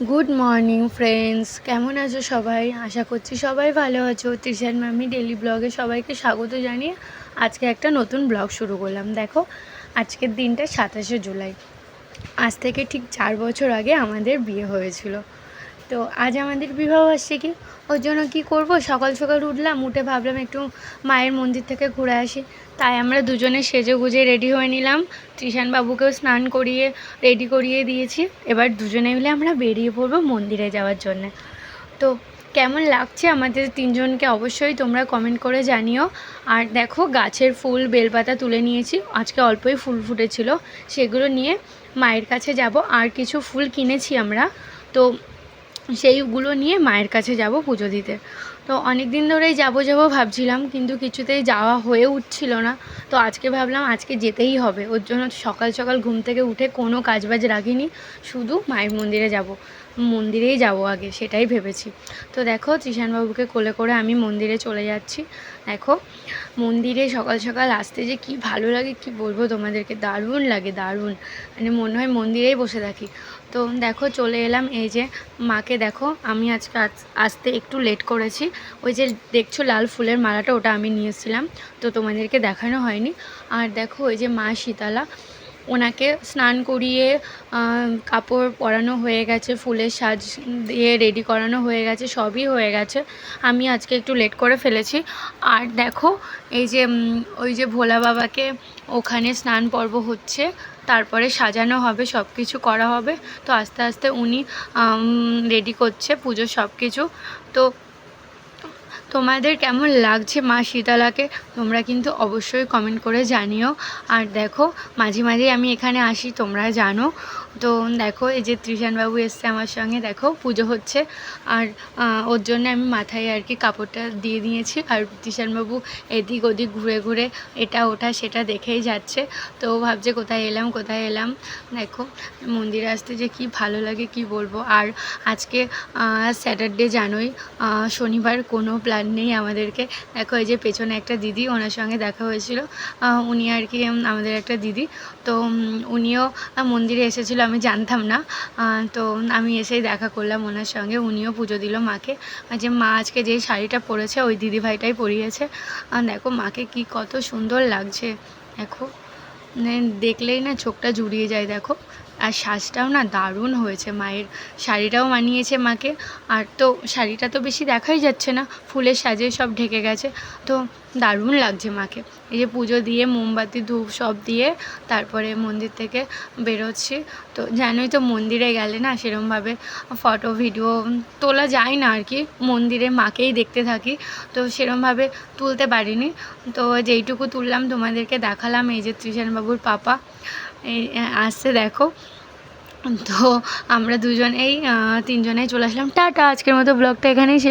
Good morning friends, কেমন আছো সবাই? আশা করছি সবাই ভালো আছো। তৃষার মামি ডেলি ব্লগে সবাইকে স্বাগত জানিয়ে আজকে একটা নতুন ব্লগ শুরু করলাম। দেখো, আজকের দিনটা 27শে জুলাই। আজ থেকে ঠিক 4 বছর আগে আমাদের বিয়ে হয়েছিল। তো আজ আমাদের বিবাহবার্ষিকী। ওর জন্য কী করব, সকাল সকাল উঠলাম, উঠে ভাবলাম একটু মায়ের মন্দির থেকে ঘুরে আসি। তাই আমরা দুজনে সেজে গুজে রেডি হয়ে নিলাম। তৃষান বাবুকেও স্নান করিয়ে রেডি করিয়ে দিয়েছি। এবার দুজনে মিলে আমরা বেরিয়ে পড়বো মন্দিরে যাওয়ার জন্যে। তো কেমন লাগছে আমাদের তিনজনকে অবশ্যই তোমরা কমেন্ট করে জানিও। আর দেখো, গাছের ফুল বেলপাতা তুলে নিয়েছি। আজকে অল্পই ফুল ফুটেছিল, সেগুলো নিয়ে মায়ের কাছে যাব। আর কিছু ফুল কিনেছি আমরা, তো সেইগুলো নিয়ে মায়ের কাছে যাব পুজো দিতে। তো অনেক দিন ধরেই যাব ভাবছিলাম, কিন্তু কিছুতেই যাওয়া হয়ে উঠছিল না। তো আজকে ভাবলাম আজকে যেতেই হবে। ওর জন্য সকাল সকাল ঘুম থেকে উঠে কোনো কাজবাজ রাখিনি, শুধু মায়ের মন্দিরেই যাব আগে, সেটাই ভেবেছি। তো দেখো, তৃষানবাবুকে কোলে করে আমি মন্দিরে চলে যাচ্ছি। দেখো, মন্দিরে সকাল সকাল আসতে যে কি ভালো লাগে কি বলবো তোমাদেরকে, দারুণ লাগে, দারুণ। মানে মনে হয় মন্দিরেই বসে থাকি। তো দেখো, চলে এলাম। এই যে মাকে দেখো, আমি আজকে আসতে একটু লেট করেছি। ওই যে দেখছো লাল ফুলের মালাটা, ওটা আমি নিয়ে এসেছিলাম, তো তোমাদেরকে দেখানো হয়নি। আর দেখো, ওই যে মা শীতলা, ওনাকে স্নান করিয়ে কাপড় পরানো হয়ে গেছে, ফুলের সাজ দিয়ে রেডি করানো হয়ে গেছে, সবই হয়ে গেছে। আমি আজকে একটু লেট করে ফেলেছি। আর দেখো, এই যে ওই যে ভোলা বাবাকে ওখানে স্নান পর্ব হচ্ছে, তারপরে সাজানো হবে, সব কিছু করা হবে। তো আস্তে আস্তে উনি রেডি করছে পুজোর সব কিছু। তো তোমাদের কেমন লাগছে মা শীতলাকে তোমরা কিন্তু অবশ্যই কমেন্ট করে জানিও। আর দেখো, মাঝে মাঝে আমি এখানে আসি, তোমরা জানো। তো দেখো, এই যে তৃষানবাবু এসছে আমার সঙ্গে, দেখো পুজো হচ্ছে। আর ওর জন্য আমি মাথায় আর কি কাপড়টা দিয়ে দিয়েছি। আর তৃষানবাবু এদিক ওদিক ঘুরে ঘুরে এটা ওটা সেটা দেখেই যাচ্ছে। তো ভাবছে কোথায় এলাম কোথায় এলাম। দেখো, মন্দিরে আসতে যে কি ভালো লাগে কি বলবো। আর আজকে স্যাটারডে, জানোই, শনিবার, কোনো প্ল্যান নেই আমাদেরকে। দেখো, এই যে পেছনে একটা দিদি, ওনার সঙ্গে দেখা হয়েছিল। উনি আর কি আমাদের একটা দিদি। তো উনিও মন্দিরে এসেছিলো, আমি জানতাম না। তো আমি এসেই দেখা করলাম ওনার সঙ্গে। উনিও পুজো দিল মাকে। আর যে মা আজকে যেই শাড়িটা পরেছে, ওই দিদিভাইটাই পরিয়েছে। দেখো মাকে কি কত সুন্দর লাগছে। দেখো, মানে দেখলেই না চোখটা জুড়িয়ে যায়। দেখো, আর সাজটাও না দারুণ হয়েছে, মায়ের শাড়িটাও মানিয়েছে মাকে। আর তো শাড়িটা তো বেশি দেখাই যাচ্ছে না, ফুলের সাজে সব ঢেকে গেছে। তো দারুণ লাগছে মাকে। এই যে পুজো দিয়ে মোমবাতি ধূপ সব দিয়ে তারপরে মন্দির থেকে বেরোচ্ছি। তো জানোই তো, মন্দিরে গেলে না সেরমভাবে ফটো ভিডিও তোলা যায় না আর কি, মন্দিরে মাকেই দেখতে থাকি। তো সেরমভাবে তুলতে পারিনি। তো যেইটুকু তুললাম তোমাদেরকে দেখালাম। এই যে তৃষানবাবুর পাপা এই আসছে, দেখো। তো আমরা দুজনেই তিনজনেই চলে আসলাম। টাটা, আজকের মতো ব্লগটা এখানেই শেষ।